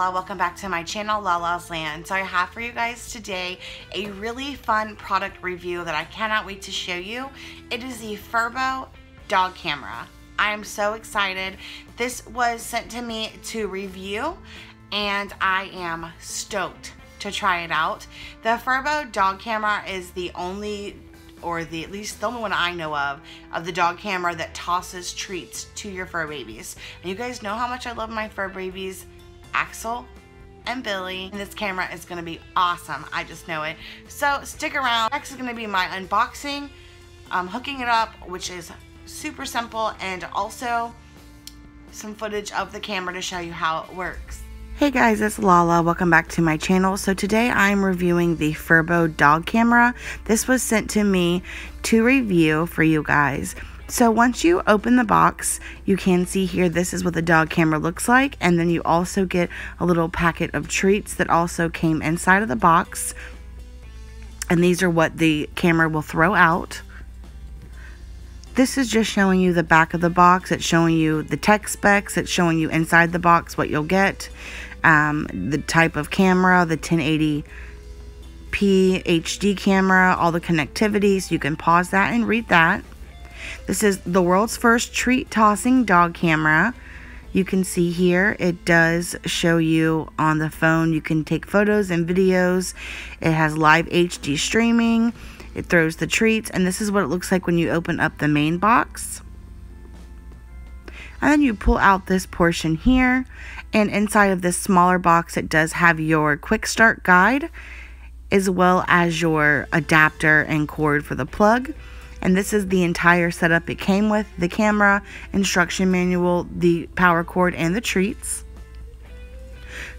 Lala. Welcome back to my channel, Lala's Land. So I have for you guys today a really fun product review that I cannot wait to show you. It is the Furbo Dog Camera. I am so excited. This was sent to me to review and I am stoked to try it out. The Furbo Dog Camera is the only, or at least the only one I know of the dog camera that tosses treats to your fur babies. And you guys know how much I love my fur babies, Axel and Billy. And this camera is gonna be awesome. I just know it. So stick around. Next is gonna be my unboxing, hooking it up, which is super simple, and also some footage of the camera to show you how it works. Hey guys, it's Lala. Welcome back to my channel. So today I'm reviewing the Furbo Dog Camera. This was sent to me to review for you guys. So once you open the box, you can see here this is what the dog camera looks like, and then you also get a little packet of treats that also came inside of the box. And these are what the camera will throw out. This is just showing you the back of the box. It's showing you the tech specs. It's showing you inside the box what you'll get. The type of camera, the 1080p HD camera, all the connectivity, so you can pause that and read that. This is the world's first treat tossing dog camera. You can see here it does show you on the phone. You can take photos and videos. It has live HD streaming. It throws the treats, and this is what it looks like when you open up the main box. And then you pull out this portion here, and inside of this smaller box it does have your quick start guide as well as your adapter and cord for the plug. And this is the entire setup it came with: the camera, instruction manual, the power cord, and the treats.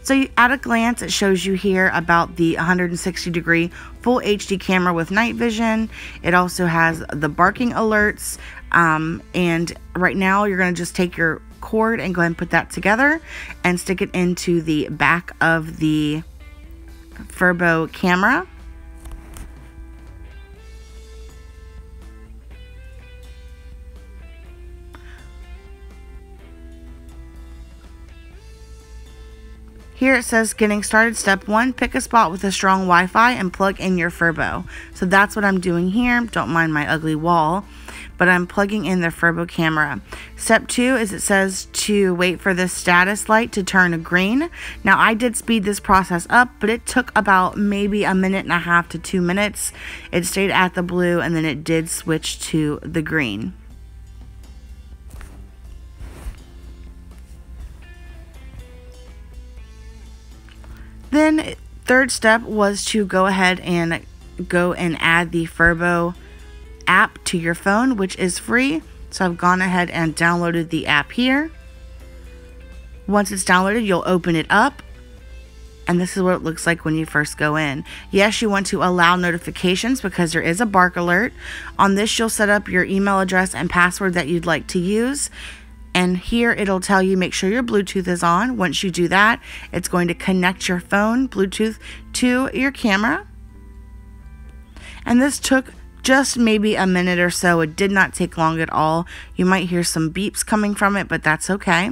So at a glance, it shows you here about the 160-degree full HD camera with night vision. It also has the barking alerts. And right now, you're going to just take your cord and go ahead and put that together and stick it into the back of the Furbo camera. Here it says, getting started, step 1, pick a spot with a strong Wi-Fi and plug in your Furbo. So that's what I'm doing here. Don't mind my ugly wall, but I'm plugging in the Furbo camera. Step 2 is it says to wait for the status light to turn green. Now I did speed this process up, but it took about maybe 1.5 minutes to 2 minutes. It stayed at the blue and then it did switch to the green. Then third step was to go ahead and add the Furbo app to your phone, which is free. So I've gone ahead and downloaded the app here. Once it's downloaded, you'll open it up, and this is what it looks like when you first go in. Yes, you want to allow notifications because there is a bark alert. On this, you'll set up your email address and password that you'd like to use. And here it'll tell you make sure your Bluetooth is on. Once you do that, it's going to connect your phone Bluetooth to your camera. And this took just maybe a minute or so. It did not take long at all. You might hear some beeps coming from it, but that's okay.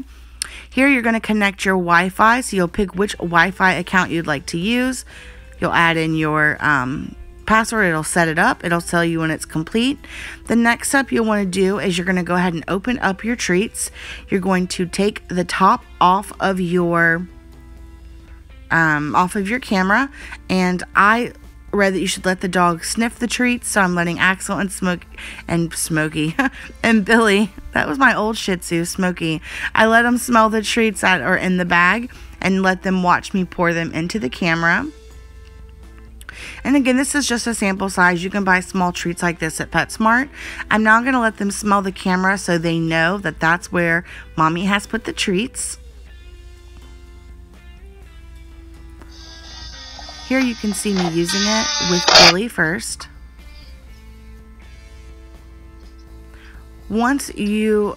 Here you're going to connect your Wi-Fi, so you'll pick which Wi-Fi account you'd like to use. You'll add in your password. It'll set it up. It'll tell you when it's complete. The next step you'll want to do is you're going to go ahead and open up your treats. You're going to take the top off of your camera, and I read that you should let the dog sniff the treats, so I'm letting Axel and Smokey and Billy, that was my old Shih Tzu, Smokey, I let them smell the treats that are in the bag and let them watch me pour them into the camera. And again, this is just a sample size. You can buy small treats like this at PetSmart. I'm now going to let them smell the camera so they know that that's where mommy has put the treats. Here you can see me using it with Billy first. Once you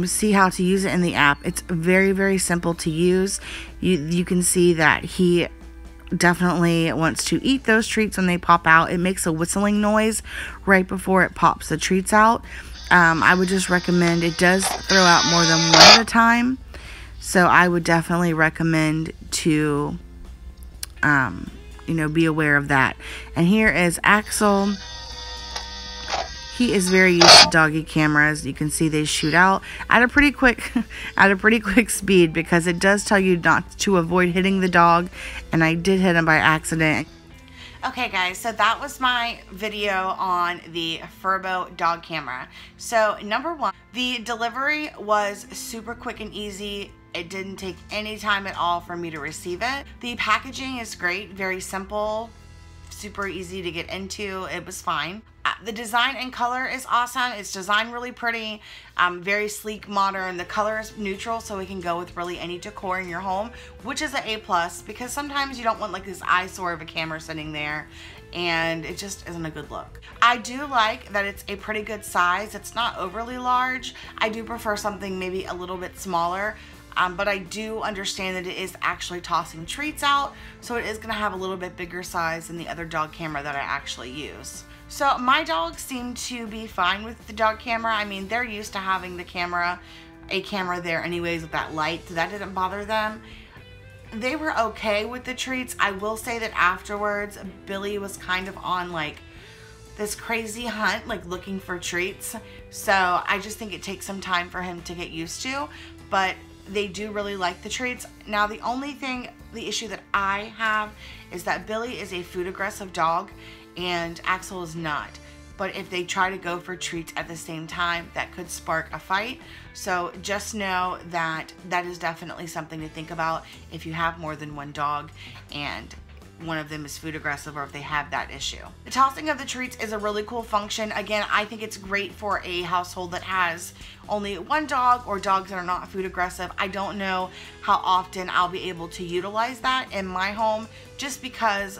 see how to use it in the app, it's very, very simple to use. You can see that he definitely wants to eat those treats when they pop out. It makes a whistling noise right before it pops the treats out. I would just recommend, it does throw out more than one at a time. So I would definitely recommend to, be aware of that. And here is Axel. He is very used to doggy cameras. You can see they shoot out at a pretty quick speed, because it does tell you not to avoid hitting the dog, and I did hit him by accident. Okay guys, so that was my video on the Furbo Dog Camera. So number one, the delivery was super quick and easy. It didn't take any time at all for me to receive it. The packaging is great, very simple, super easy to get into. It was fine. The design and color is awesome. It's designed really pretty, very sleek, modern. The color is neutral, so it can go with really any decor in your home, which is an A+, because sometimes you don't want like this eyesore of a camera sitting there, and it just isn't a good look. I do like that it's a pretty good size. It's not overly large. I do prefer something maybe a little bit smaller. But I do understand that it is actually tossing treats out, so it is going to have a little bit bigger size than the other dog camera that I actually use. So my dogs seem to be fine with the dog camera. I mean, they're used to having a camera there anyways with that light, so that didn't bother them. They were okay with the treats. I will say that afterwards, Billy was kind of on like this crazy hunt, like looking for treats. So I just think it takes some time for him to get used to, but they do really like the treats. Now the issue that I have is that Billy is a food aggressive dog and Axel is not. But if they try to go for treats at the same time, that could spark a fight. So just know that that is definitely something to think about if you have more than one dog and one of them is food aggressive, or if they have that issue. The tossing of the treats is a really cool function. Again, I think it's great for a household that has only one dog or dogs that are not food aggressive. I don't know how often I'll be able to utilize that in my home, just because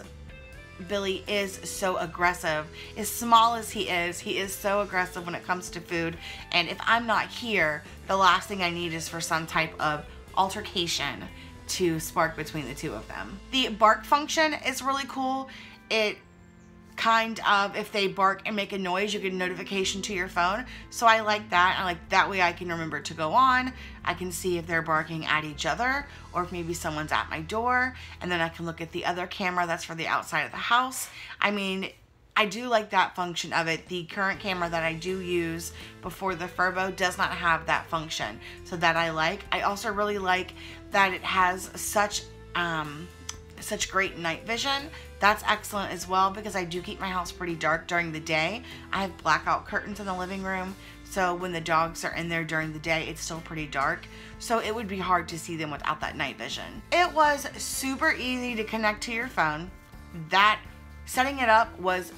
Billy is so aggressive. As small as he is so aggressive when it comes to food. And if I'm not here, the last thing I need is for some type of altercation to spark between the two of them. The bark function is really cool. It kind of, if they bark and make a noise, you get a notification to your phone. So I like that. I like that way I can remember to go on. I can see if they're barking at each other or if maybe someone's at my door, and then I can look at the other camera that's for the outside of the house. I mean, I do like that function of it. The current camera that I do use before the Furbo does not have that function, so that I like. I also really like that it has such great night vision. That's excellent as well, because I do keep my house pretty dark during the day. I have blackout curtains in the living room, so when the dogs are in there during the day, it's still pretty dark. So it would be hard to see them without that night vision. It was super easy to connect to your phone. That setting it up was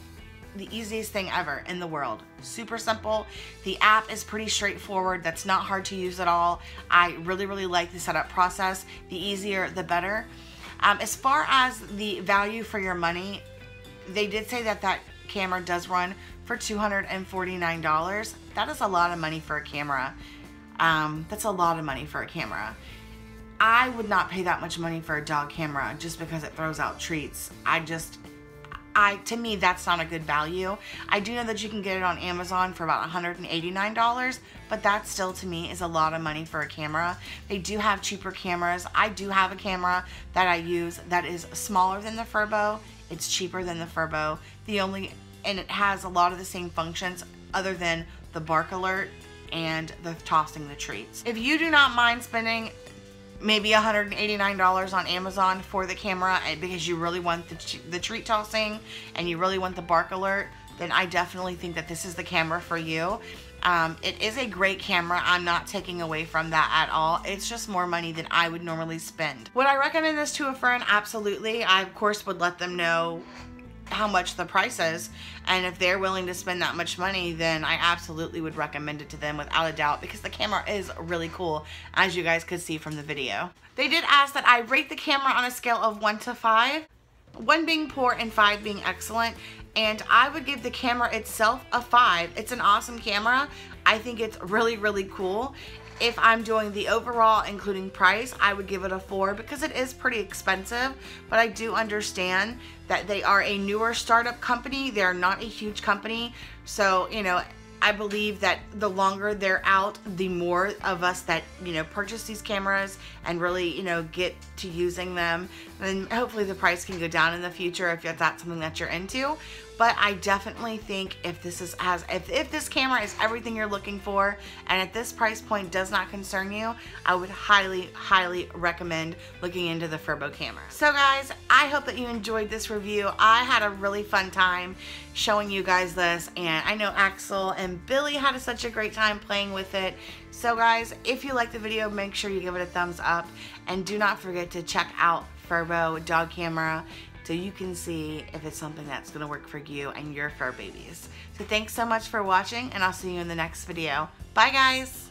the easiest thing ever in the world. Super simple. The app is pretty straightforward. That's not hard to use at all. I really like the setup process. The easier, the better. As far as the value for your money, they did say that that camera does run for $249. That is a lot of money for a camera. That's a lot of money for a camera. I would not pay that much money for a dog camera just because it throws out treats. To me, that's not a good value. I do know that you can get it on Amazon for about $189, but that still, to me, is a lot of money for a camera. They do have cheaper cameras. I do have a camera that I use that is smaller than the Furbo. It's cheaper than the Furbo. And it has a lot of the same functions other than the bark alert and the tossing the treats. If you do not mind spending maybe $189 on Amazon for the camera because you really want the treat tossing and you really want the bark alert, then I definitely think that this is the camera for you. It is a great camera. I'm not taking away from that at all. It's just more money than I would normally spend. Would I recommend this to a friend? Absolutely. I, of course, would let them know how much the price is, and if they're willing to spend that much money, then I absolutely would recommend it to them without a doubt, because the camera is really cool, as you guys could see from the video. They did ask that I rate the camera on a scale of 1 to 5, 1 being poor and 5 being excellent, and I would give the camera itself a 5. It's an awesome camera. I think it's really cool. If I'm doing the overall, including price, I would give it a 4 because it is pretty expensive, but I do understand that they are a newer startup company. They're not a huge company, so, you know, I believe that the longer they're out, the more of us that, you know, purchase these cameras and really, you know, get to using them. And hopefully the price can go down in the future if that's something that you're into. But I definitely think if this is if this camera is everything you're looking for and at this price point does not concern you, I would highly, highly recommend looking into the Furbo camera. So guys, I hope that you enjoyed this review. I had a really fun time showing you guys this, and I know Axel and Billy had such a great time playing with it. So guys, if you liked the video, make sure you give it a thumbs up, and do not forget to check out Furbo Dog Camera so you can see if it's something that's going to work for you and your fur babies. So thanks so much for watching, and I'll see you in the next video. Bye guys!